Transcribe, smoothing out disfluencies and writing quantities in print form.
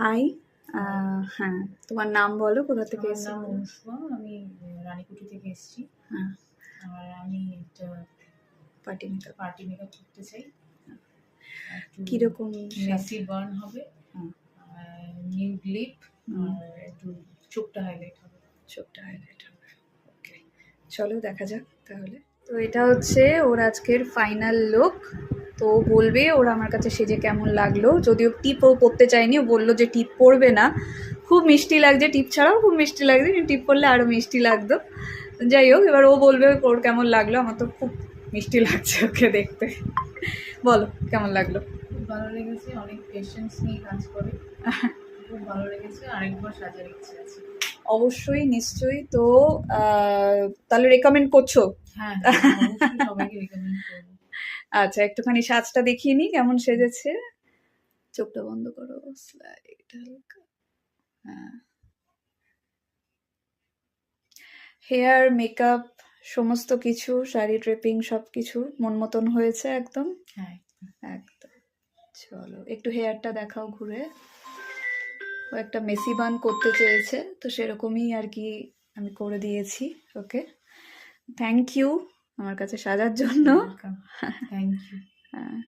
High. হ্যাঁ, তোমার নাম বলো, কোথা থেকে আমার এসেছো? নাম অনুষ্মা, আমি রানীকুটি থেকে এসেছি। হ্যাঁ, আর আমি একটা পার্টি মেকআপ। পার্টি মেকআপ করতে চাই। একটু কিরকম মেসি বার্ন হবে, হুম। নিউ লিপ, হুম। আর একটু চোখটা হাইলাইট হবে। চোখটা হাইলাইট হবে। ওকে, চলো দেখা যাক তাহলে। তো এটা হচ্ছে ওর আজকের ফাইনাল লুক। তো ও বলবে ওর আমার কাছে সেজে কেমন লাগলো। যদিও টিপ ও পরতে চায়নি, ও বললো যে টিপ পরবে না, খুব মিষ্টি লাগছে, টিপ ছাড়াও খুব মিষ্টি লাগছে, কিন্তু টিপ পরলে আরও মিষ্টি লাগতো। যাই হোক, এবার ও বলবে ওর কেমন লাগলো। আমার তো খুব মিষ্টি লাগছে ওকে দেখতে। বলো কেমন লাগলো? খুব ভালো লেগেছে, অনেক পেশেন্স নিয়ে কাজ করে, খুব ভালো লেগেছে। আরেকবার সাজার ইচ্ছে আছে। অবশ্যই, নিশ্চয়ই। তো তাহলে রেকমেন্ড করছো? হ্যাঁ হ্যাঁ, অবশ্যই সবাইকে রেকমেন্ড করবো। আচ্ছা, একটুখানি সাজটা দেখিয়ে নি কেমন সেজেছে। চোখটা বন্ধ করো, স্লাইড হালকা। হ্যাঁ, হেয়ার, মেকআপ, সমস্ত কিছু, শাড়ি, ড্রেপিং, সব কিছু মন মতন হয়েছে একদম। হ্যাঁ, একদম। চলো একটু হেয়ারটা দেখাও ঘুরে। ও একটা মেসি বান করতে চেয়েছে, তো সেরকমই আর কি আমি করে দিয়েছি ওকে। থ্যাংক ইউ আমার কাছে সাজার জন্য। Thank you. হ্যাঁ।